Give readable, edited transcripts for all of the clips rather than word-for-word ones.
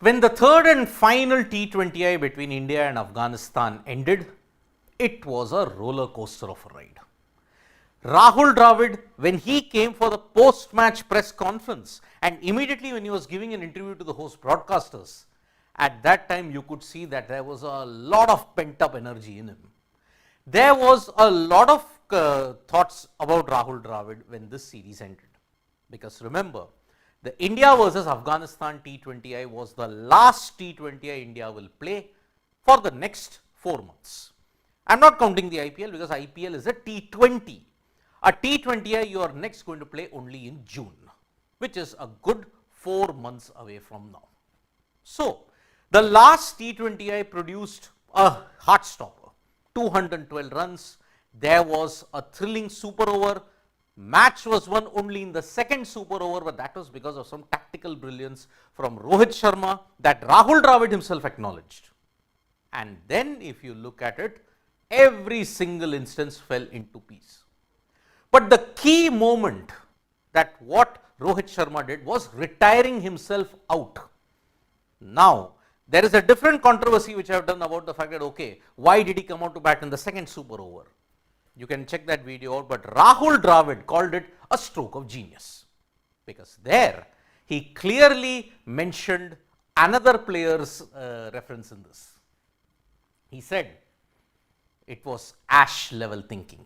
When the third and final T20I between India and Afghanistan ended, it was a roller coaster of a ride. Rahul Dravid, when he came for the post-match press conference and immediately when he was giving an interview to the host broadcasters, at that time you could see that there was a lot of pent-up energy in him. There was a lot of thoughts about Rahul Dravid when this series ended. Because remember, the India versus Afghanistan T20I was the last T20I India will play for the next 4 months. I am not counting the IPL because IPL is a T20. A T20I you are next going to play only in June, which is a good 4 months away from now. So, the last T20I produced a heart stopper, 212 runs. There was a thrilling super over. Match was won only in the second super over, but that was because of some tactical brilliance from Rohit Sharma that Rahul Dravid himself acknowledged. And then if you look at it, every single instance fell into piece. But the key moment that what Rohit Sharma did was retiring himself out. Now, there is a different controversy which I have done about the fact that, okay, why did he come out to bat in the second super over? You can check that video out, but Rahul Dravid called it a stroke of genius. Because there, he clearly mentioned another player's reference in this. He said, it was ash level thinking.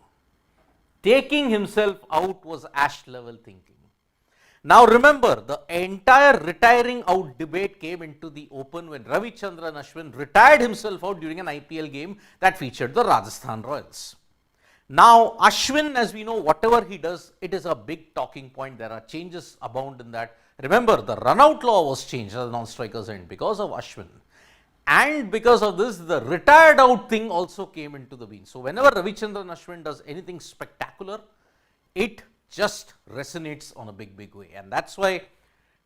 Taking himself out was ash level thinking. Now remember, the entire retiring out debate came into the open when Ravichandran Ashwin retired himself out during an IPL game that featured the Rajasthan Royals. Now Ashwin, as we know, whatever he does, it is a big talking point. There are changes abound in that. Remember, the run out law was changed at the non-strikers end because of Ashwin. And because of this, the retired out thing also came into the beam. So whenever Ravichandran Ashwin does anything spectacular, it just resonates on a big way. And that's why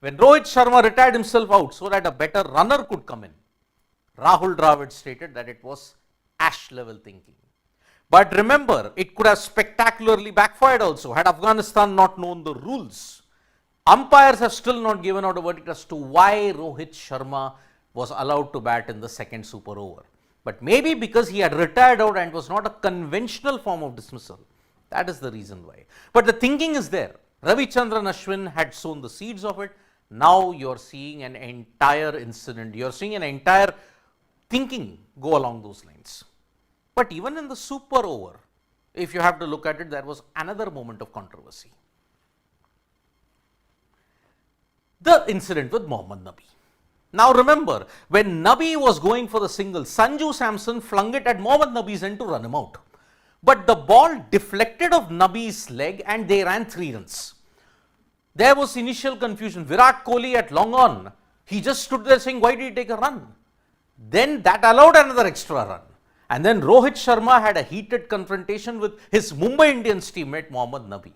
when Rohit Sharma retired himself out so that a better runner could come in, Rahul Dravid stated that it was ash level thinking. But remember, it could have spectacularly backfired also had Afghanistan not known the rules. Umpires have still not given out a verdict as to why Rohit Sharma was allowed to bat in the second super over. But maybe because he had retired out and it was not a conventional form of dismissal. That is the reason why. But the thinking is there. Ravichandran Ashwin had sown the seeds of it. Now you are seeing an entire incident. You are seeing an entire thinking go along those lines. But even in the super over, if you have to look at it, there was another moment of controversy. The incident with Mohammad Nabi. Now remember, when Nabi was going for the single, Sanju Samson flung it at Mohammad Nabi's end to run him out. But the ball deflected of Nabi's leg and they ran 3 runs. There was initial confusion. Virat Kohli at long on, he just stood there saying, why did he take a run? Then that allowed another extra run. And then Rohit Sharma had a heated confrontation with his Mumbai Indians teammate Mohammad Nabi.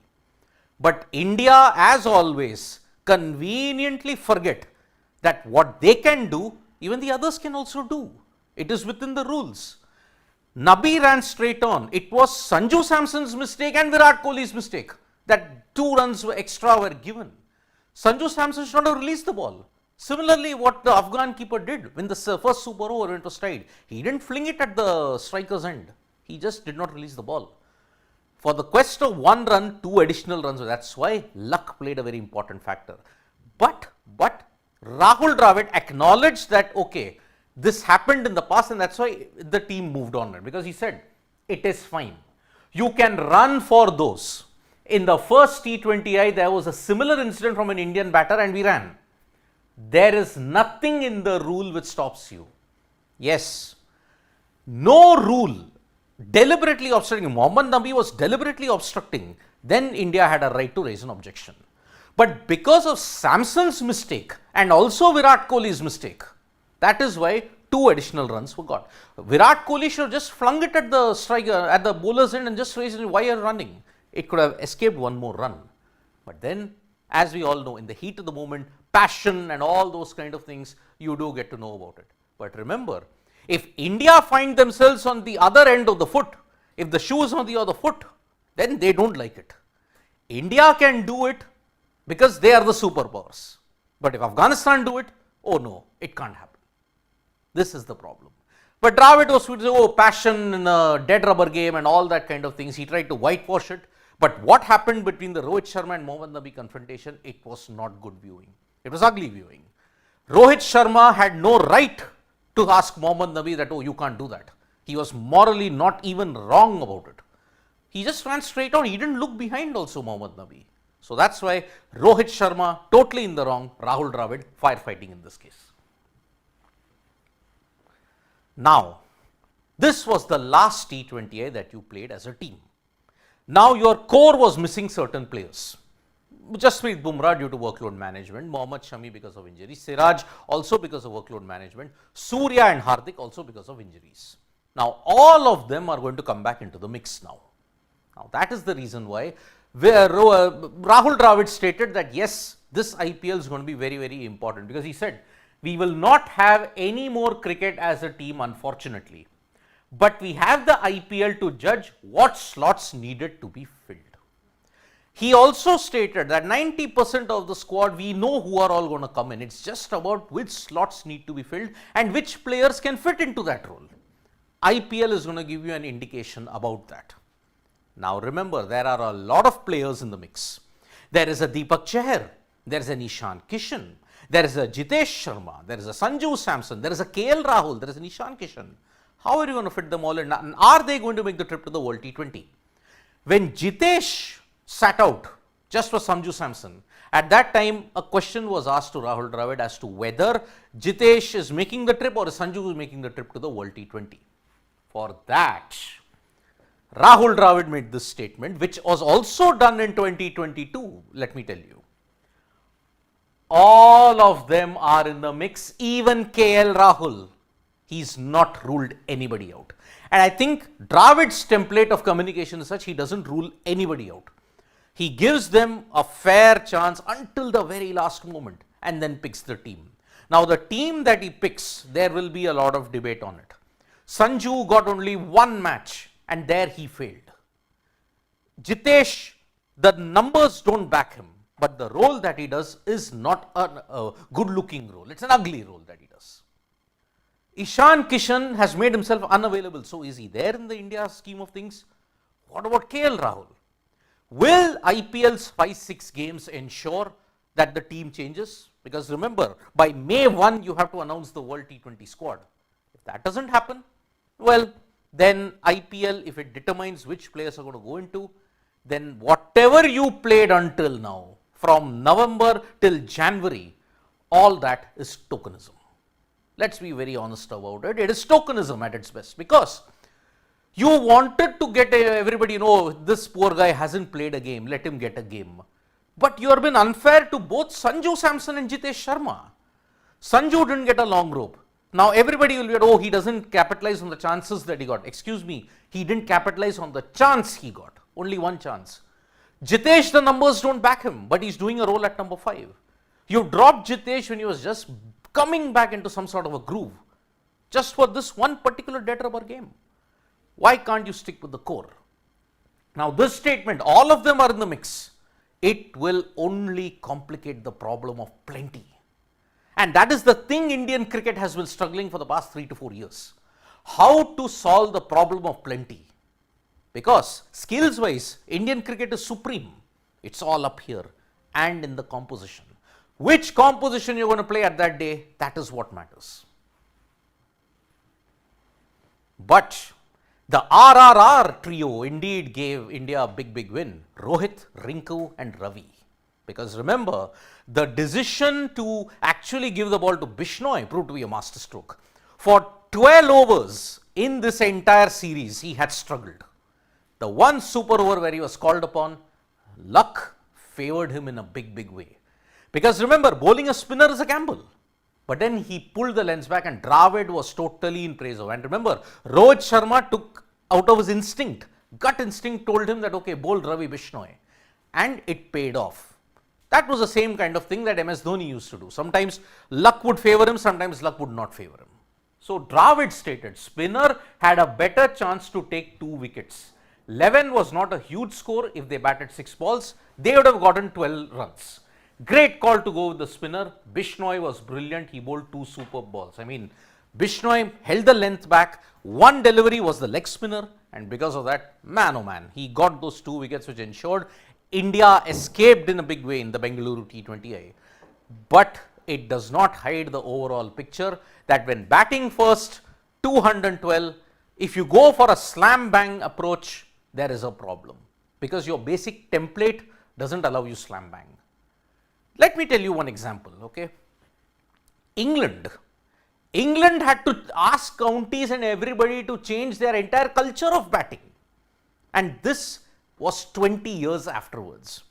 But India, as always, conveniently forget that what they can do, even the others can also do. It is within the rules. Nabi ran straight on. It was Sanju Samson's mistake and Virat Kohli's mistake that 2 runs extra were given. Sanju Samson should not have released the ball. Similarly, what the Afghan keeper did when the first super over went to stride, he didn't fling it at the striker's end. He just did not release the ball. For the quest of 1 run, 2 additional runs. That's why luck played a very important factor. But Rahul Dravid acknowledged that, okay, this happened in the past and that's why the team moved on. Because he said, it is fine. You can run for those. In the first T20I, there was a similar incident from an Indian batter and we ran. There is nothing in the rule which stops you. Yes, no rule deliberately obstructing. Mohammad Nabi was deliberately obstructing. Then India had a right to raise an objection. But because of Samson's mistake and also Virat Kohli's mistake, that is why 2 additional runs were got. Virat Kohli should have just flung it at the striker, at the bowler's end and just raised it. Why are you running? It could have escaped 1 more run. But then, as we all know, in the heat of the moment, passion and all those kind of things, you do get to know about it. But remember, if India find themselves on the other end of the foot, if the shoe is on the other foot, then they don't like it. India can do it because they are the superpowers. But if Afghanistan do it, Oh no, it can't happen. This is the problem. But Dravid was passion in a dead rubber game and all that kind of things. He tried to whitewash it. But what happened between the Rohit Sharma and Mohammad Nabi confrontation, it was not good viewing. It was ugly viewing. Rohit Sharma had no right to ask Mohammad Nabi that, oh, you can't do that. He was morally not even wrong about it. He just ran straight on. He didn't look behind also, Mohammad Nabi. So that's why Rohit Sharma totally in the wrong, Rahul Dravid firefighting in this case. Now, this was the last T20I that you played as a team. Now, your core was missing certain players. Jasprit Bumrah due to workload management, Mohammad Shami because of injuries, Siraj also because of workload management, Surya and Hardik also because of injuries. Now, all of them are going to come back into the mix now. Now, that is the reason why Rahul Dravid stated that yes, this IPL is going to be very, very important, because he said, we will not have any more cricket as a team, unfortunately, but we have the IPL to judge what slots needed to be filled. He also stated that 90% of the squad, we know who are all going to come in. It's just about which slots need to be filled and which players can fit into that role. IPL is going to give you an indication about that. Now remember, there are a lot of players in the mix. There is a Deepak Chahar, there is an Ishan Kishan, there is a Jitesh Sharma, there is a Sanju Samson, there is a KL Rahul, there is an Ishan Kishan. How are you going to fit them all in? And are they going to make the trip to the World T20? When Jitesh sat out just for Sanju Samson, at that time a question was asked to Rahul Dravid as to whether Jitesh is making the trip or Sanju is making the trip to the World T20. For that, Rahul Dravid made this statement, which was also done in 2022, let me tell you. All of them are in the mix, even KL Rahul. He's not ruled anybody out. And I think Dravid's template of communication is such, he doesn't rule anybody out. He gives them a fair chance until the very last moment and then picks the team. Now, the team that he picks, there will be a lot of debate on it. Sanju got only one match and there he failed. Jitesh, the numbers don't back him, but the role that he does is not a good-looking role. It's an ugly role that he does. Ishan Kishan has made himself unavailable. So is he there in the India scheme of things? What about KL Rahul? Will IPL's 5-6 games ensure that the team changes? Because remember, by May 1, you have to announce the World T20 squad. If that doesn't happen, well, then IPL, if it determines which players are going to go into, then whatever you played until now, from November till January, all that is tokenism. Let's be very honest about it. It is tokenism at its best, because you wanted to get everybody, this poor guy hasn't played a game, let him get a game. But you have been unfair to both Sanju Samson and Jitesh Sharma. Sanju didn't get a long rope. Now everybody will be, he doesn't capitalize on the chances that he got. Excuse me, he didn't capitalize on the chance he got. Only one chance. Jitesh, the numbers don't back him, but he's doing a role at number 5. You dropped Jitesh when he was just coming back into some sort of a groove, just for this one particular dead rubber game. Why can't you stick with the core? Now this statement, all of them are in the mix. It will only complicate the problem of plenty. And that is the thing Indian cricket has been struggling for the past 3 to 4 years. How to solve the problem of plenty? Because skills wise, Indian cricket is supreme. It's all up here and in the composition. Which composition you're going to play at that day, that is what matters. But the RRR trio indeed gave India a big win. Rohit, Rinku and Ravi. Because remember, the decision to actually give the ball to Bishnoi proved to be a masterstroke. For 12 overs in this entire series, he had struggled. The one super over where he was called upon, luck favored him in a big way. Because remember, bowling a spinner is a gamble. But then he pulled the lens back and Dravid was totally in praise of. And remember, Rohit Sharma took out of his instinct. Gut instinct told him that, okay, bowl Ravi Bishnoi. And it paid off. That was the same kind of thing that MS Dhoni used to do. Sometimes luck would favor him, sometimes luck would not favor him. So Dravid stated, spinner had a better chance to take 2 wickets. 11 was not a huge score. If they batted 6 balls, they would have gotten 12 runs. Great call to go with the spinner. Bishnoi was brilliant. He bowled two superb balls. I mean, Bishnoi held the length back. One delivery was the leg spinner, and because of that, man oh man, he got those 2 wickets which ensured India escaped in a big way in the Bengaluru T20I. But it does not hide the overall picture that when batting first, 212, if you go for a slam bang approach, there is a problem because your basic template doesn't allow you slam bang. Let me tell you one example, okay? England had to ask counties and everybody to change their entire culture of batting. And this was 20 years afterwards.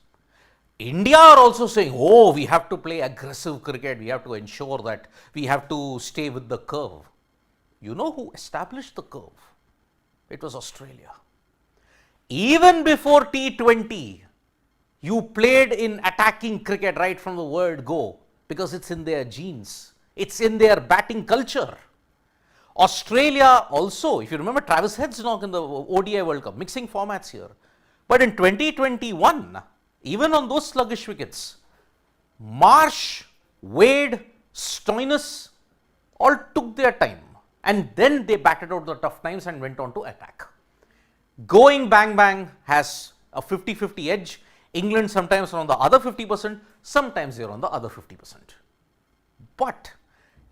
India are also saying, oh, we have to play aggressive cricket. We have to ensure that we have to stay with the curve. You know who established the curve? It was Australia. Even before T20, you played in attacking cricket right from the word go because it's in their genes. It's in their batting culture. Australia also, if you remember Travis Head's knock in the ODI World Cup, mixing formats here. But in 2021, even on those sluggish wickets, Marsh, Wade, Stoinis all took their time and then they batted out the tough times and went on to attack. Going bang bang has a 50-50 edge. England sometimes are on the other 50%, sometimes they are on the other 50%. But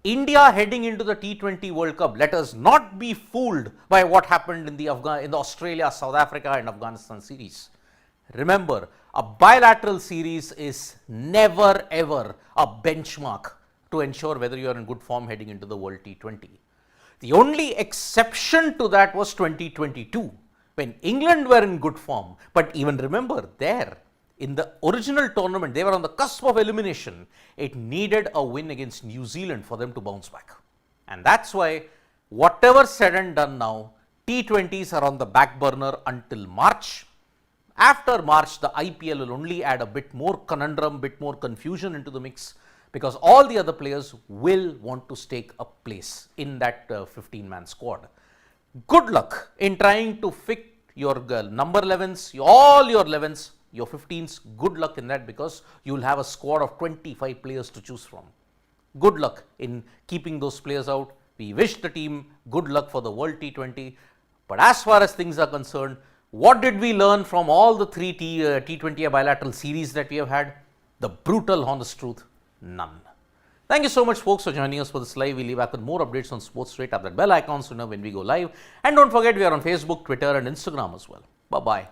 India heading into the T20 World Cup, let us not be fooled by what happened in the Australia, South Africa and Afghanistan series. Remember, a bilateral series is never ever a benchmark to ensure whether you are in good form heading into the World T20. The only exception to that was 2022, when England were in good form. But even remember, there, in the original tournament, they were on the cusp of elimination. It needed a win against New Zealand for them to bounce back. And that's why, whatever said and done now, T20s are on the back burner until March. After March, the IPL will only add a bit more conundrum, bit more confusion into the mix because all the other players will want to stake a place in that 15-man squad. Good luck in trying to fit your number 11s, all your 11s, your 15s, good luck in that because you will have a squad of 25 players to choose from. Good luck in keeping those players out. We wish the team good luck for the World T20. But as far as things are concerned, what did we learn from all the three T20 bilateral series that we have had? The brutal, honest truth, none. Thank you so much, folks, for joining us for this live. We'll be back with more updates on sports straight. Tap that bell icon so you know when we go live. And don't forget, we are on Facebook, Twitter and Instagram as well. Bye-bye.